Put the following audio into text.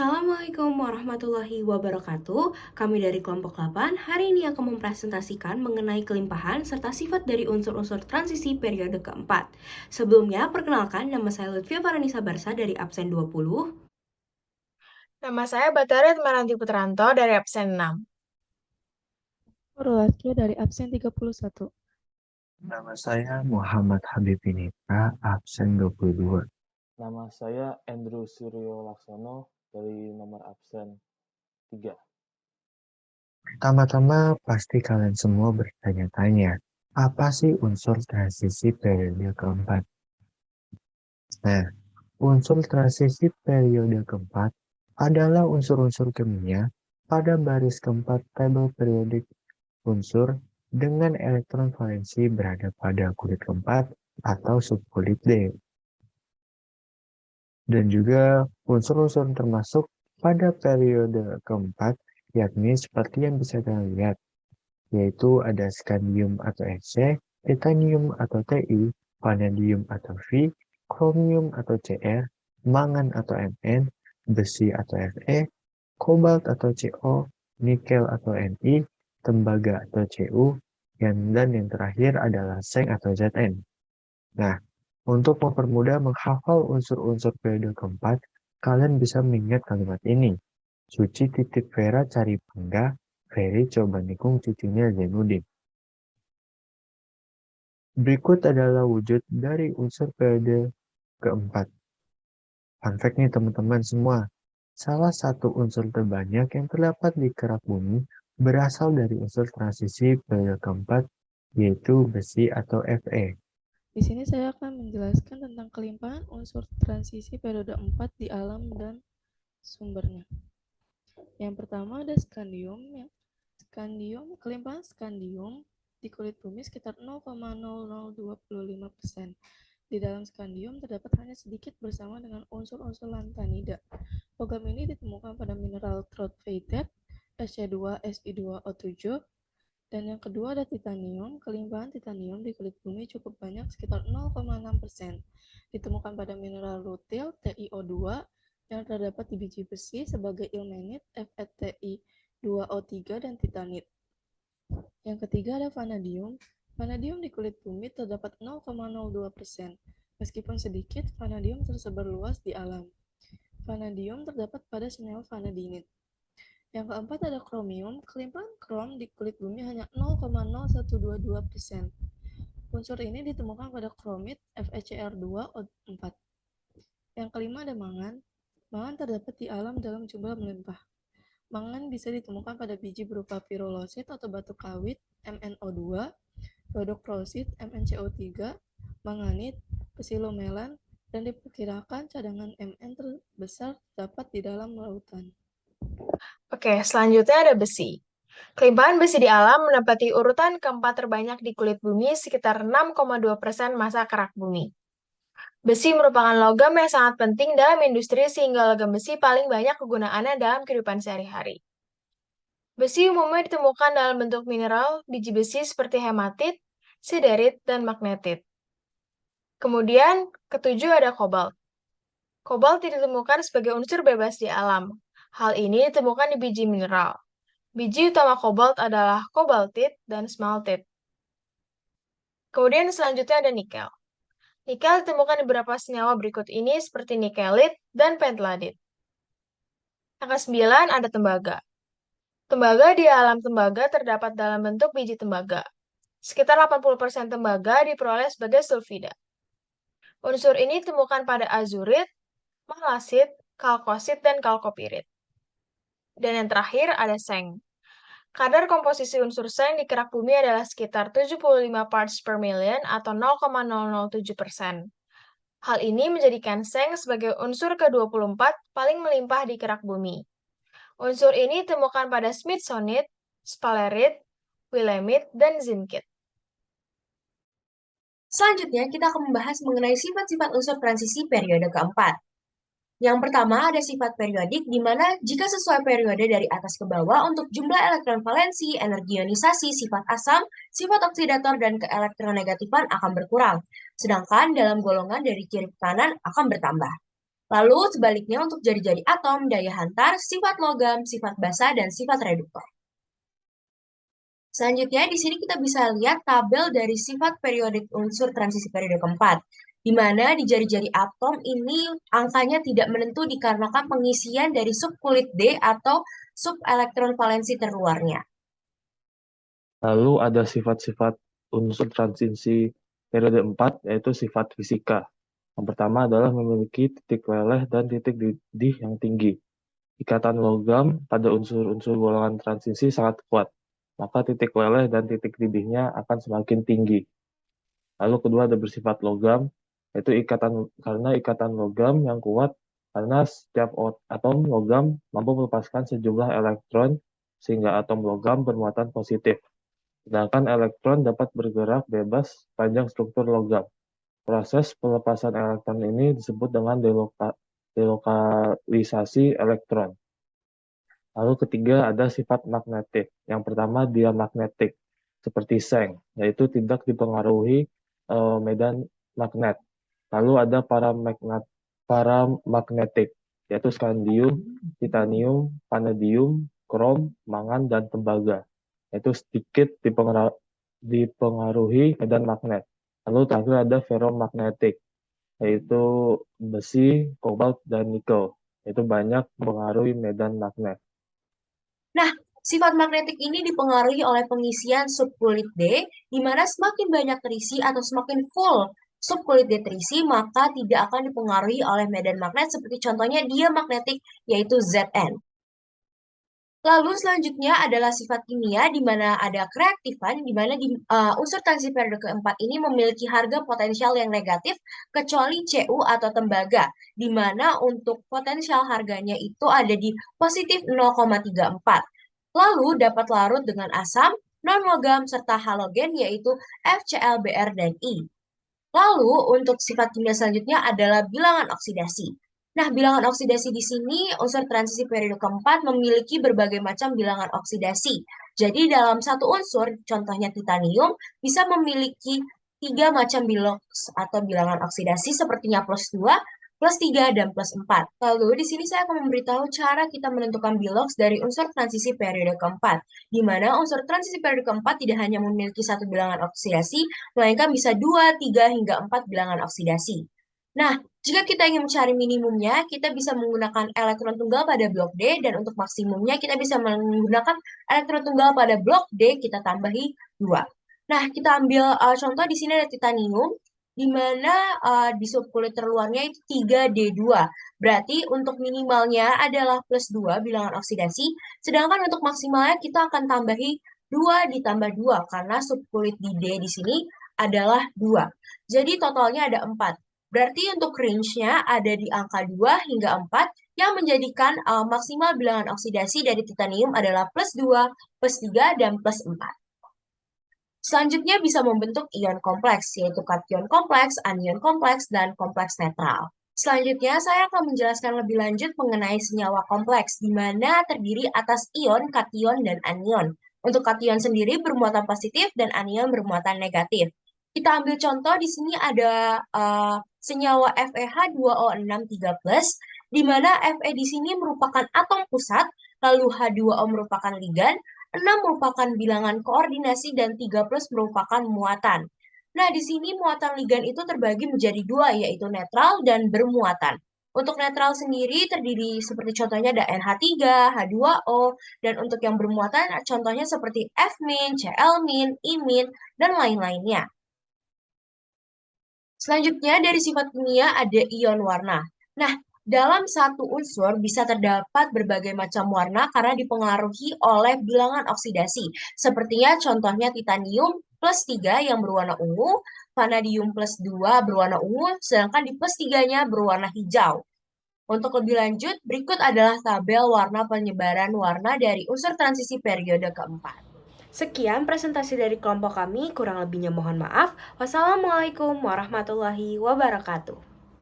Assalamualaikum warahmatullahi wabarakatuh. Kami dari kelompok 8 hari ini akan mempresentasikan mengenai kelimpahan serta sifat dari unsur-unsur transisi periode keempat. Sebelumnya, perkenalkan nama saya Lutfia Faranisa Barsa dari absen 20. Nama saya Batara Maranti Putranto dari absen 6. Nurul dari absen 31. Nama saya Muhammad Habib Pinitra, absen 22. Nama saya Andrew Suryo Laksono dari nomor absen 3. Pertama-tama pasti kalian semua bertanya-tanya, apa sih unsur transisi periode keempat? Nah, unsur transisi periode keempat adalah unsur-unsur kimia pada baris keempat tabel periodik unsur dengan elektron valensi berada pada kulit keempat atau subkulit D. Dan juga unsur-unsur termasuk pada periode keempat, yakni seperti yang bisa kita lihat, yaitu ada scandium atau Sc, titanium atau Ti, vanadium atau V, kromium atau Cr, mangan atau Mn, besi atau Fe, kobalt atau Co, nikel atau Ni, tembaga atau Cu, dan yang terakhir adalah seng atau Zn. Nah, untuk mempermudah menghafal unsur-unsur periode keempat, kalian bisa mengingat kalimat ini. Suci titip Vera cari Bangga, Ferry coba nikung cucunya Zainuddin. Berikut adalah wujud dari unsur periode keempat. Fun fact nih teman-teman semua, salah satu unsur terbanyak yang terdapat di kerak bumi berasal dari unsur transisi periode keempat, yaitu besi atau Fe. Di sini saya akan menjelaskan tentang kelimpahan unsur transisi periode 4 di alam dan sumbernya. Yang pertama ada scandium. Kelimpahan scandium di kulit bumi sekitar 0,0025%. Di dalam scandium terdapat hanya sedikit bersama dengan unsur-unsur lantanida. Logam ini ditemukan pada mineral troglodyte, Sc2, Si2O7, dan yang kedua ada titanium. Kelimpahan titanium di kulit bumi cukup banyak, sekitar 0,6%. Ditemukan pada mineral rutil, TiO2, yang terdapat di biji besi sebagai ilmenit, FeTi2O3, dan titanit. Yang ketiga ada vanadium. Vanadium di kulit bumi terdapat 0,02%. Meskipun sedikit, vanadium tersebar luas di alam. Vanadium terdapat pada senyawa vanadinit. Yang keempat ada kromium. Kelimpahan krom di kulit bumi hanya 0,0122%. Unsur ini ditemukan pada kromit FeCr2O4. Yang kelima ada mangan. Mangan terdapat di alam dalam jumlah melimpah. Mangan bisa ditemukan pada biji berupa pirulosit atau batu kawit MnO2, rhodochrosite MnCO3, manganit, psilomelan, dan diperkirakan cadangan Mn terbesar terdapat di dalam lautan. Oke, selanjutnya ada besi. Kelimpahan besi di alam menempati urutan keempat terbanyak di kulit bumi sekitar 6,2% massa kerak bumi. Besi merupakan logam yang sangat penting dalam industri sehingga logam besi paling banyak kegunaannya dalam kehidupan sehari-hari. Besi umumnya ditemukan dalam bentuk mineral biji besi seperti hematit, siderit, dan magnetit. Kemudian, ketujuh ada kobalt. Kobalt ditemukan sebagai unsur bebas di alam. Hal ini ditemukan di biji mineral. Biji utama kobalt adalah kobaltit dan smaltit. Kemudian selanjutnya ada nikel. Nikel ditemukan di beberapa senyawa berikut ini seperti nikelit dan pentladit. Yang ke-9 ada tembaga. Tembaga di alam tembaga terdapat dalam bentuk biji tembaga. Sekitar 80% tembaga diperoleh sebagai sulfida. Unsur ini ditemukan pada azurit, malasit, kalkosit, dan kalkopirit. Dan yang terakhir ada seng. Kadar komposisi unsur seng di kerak bumi adalah sekitar 75 parts per million atau 0,007%. Hal ini menjadikan seng sebagai unsur ke-24 paling melimpah di kerak bumi. Unsur ini ditemukan pada smithsonite, sphalerite, willemite, dan zincite. Selanjutnya, kita akan membahas mengenai sifat-sifat unsur transisi periode keempat. Yang pertama ada sifat periodik, di mana jika sesuai periode dari atas ke bawah untuk jumlah elektron valensi, energi ionisasi, sifat asam, sifat oksidator, dan keelektronegatifan akan berkurang. Sedangkan dalam golongan dari kiri ke kanan akan bertambah. Lalu sebaliknya untuk jari-jari atom, daya hantar, sifat logam, sifat basa, dan sifat reduktor. Selanjutnya, di sini kita bisa lihat tabel dari sifat periodik unsur transisi periode keempat, di mana di jari-jari atom ini angkanya tidak menentu dikarenakan pengisian dari subkulit D atau subelektron valensi terluarnya. Lalu ada sifat-sifat unsur transisi periode 4, yaitu sifat fisika. Yang pertama adalah memiliki titik leleh dan titik didih yang tinggi. Ikatan logam pada unsur-unsur golongan transisi sangat kuat, maka titik leleh dan titik didihnya akan semakin tinggi. Lalu kedua ada bersifat logam, yaitu karena ikatan logam yang kuat, karena setiap atom logam mampu melepaskan sejumlah elektron, sehingga atom logam bermuatan positif. Sedangkan elektron dapat bergerak bebas sepanjang struktur logam. Proses pelepasan elektron ini disebut dengan delokalisasi elektron. Lalu ketiga ada sifat magnetik. Yang pertama diamagnetik, seperti seng, yaitu tidak dipengaruhi medan magnet. Lalu ada paramagnetik, yaitu skandium, titanium, vanadium, krom, mangan, dan tembaga, yaitu sedikit dipengaruhi medan magnet. Lalu terakhir ada ferromagnetik, yaitu besi, kobalt, dan nikel, yaitu banyak mempengaruhi medan magnet. Nah, sifat magnetik ini dipengaruhi oleh pengisian subkulit D, di mana semakin banyak terisi atau semakin full subkulit D terisi, maka tidak akan dipengaruhi oleh medan magnet seperti contohnya diamagnetik, yaitu Zn. Lalu selanjutnya adalah sifat kimia, di mana ada kereaktifan, di mana unsur transisi periode keempat ini memiliki harga potensial yang negatif, kecuali Cu atau tembaga, di mana untuk potensial harganya itu ada di positif 0,34. Lalu dapat larut dengan asam, non-logam, serta halogen, yaitu FCl, Br, dan I. Lalu untuk sifat kimia selanjutnya adalah bilangan oksidasi. Nah, bilangan oksidasi di sini unsur transisi periode keempat memiliki berbagai macam bilangan oksidasi. Jadi dalam satu unsur, contohnya titanium, bisa memiliki 3 macam bilox atau bilangan oksidasi sepertinya plus 2, plus 3, dan plus 4. Lalu di sini saya akan memberitahu cara kita menentukan bilox dari unsur transisi periode keempat, di mana unsur transisi periode keempat tidak hanya memiliki satu bilangan oksidasi, melainkan bisa 2, 3, hingga 4 bilangan oksidasi. Nah, jika kita ingin mencari minimumnya, kita bisa menggunakan elektron tunggal pada blok D, dan untuk maksimumnya kita bisa menggunakan elektron tunggal pada blok D, kita tambahi 2. Nah, kita ambil contoh di sini ada titanium, di mana di subkulit terluarnya itu 3D2. Berarti untuk minimalnya adalah plus 2 bilangan oksidasi, sedangkan untuk maksimalnya kita akan tambahi 2 ditambah 2, karena subkulit di D di sini adalah 2. Jadi totalnya ada 4. Berarti untuk range-nya ada di angka 2 hingga 4, yang menjadikan maksimal bilangan oksidasi dari titanium adalah plus 2, plus 3, dan plus 4. Selanjutnya bisa membentuk ion kompleks, yaitu kation kompleks, anion kompleks, dan kompleks netral. Selanjutnya, saya akan menjelaskan lebih lanjut mengenai senyawa kompleks, di mana terdiri atas ion, kation, dan anion. Untuk kation sendiri bermuatan positif dan anion bermuatan negatif. Kita ambil contoh, di sini ada senyawa FeH2O6 3+, di mana Fe di sini merupakan atom pusat, lalu H2O merupakan ligan, 6 merupakan bilangan koordinasi, dan 3+ merupakan muatan. Nah, di sini muatan ligan itu terbagi menjadi 2, yaitu netral dan bermuatan. Untuk netral sendiri terdiri seperti contohnya ada NH3, H2O, dan untuk yang bermuatan contohnya seperti F-, Cl-, I-, dan lain-lainnya. Selanjutnya dari sifat kimia ada ion warna. Nah, dalam satu unsur bisa terdapat berbagai macam warna karena dipengaruhi oleh bilangan oksidasi. Sepertinya contohnya titanium plus 3 yang berwarna ungu, vanadium plus 2 berwarna ungu, sedangkan di plus 3-nya berwarna hijau. Untuk lebih lanjut, berikut adalah tabel warna penyebaran warna dari unsur transisi periode keempat. Sekian presentasi dari kelompok kami, kurang lebihnya mohon maaf. Wassalamualaikum warahmatullahi wabarakatuh.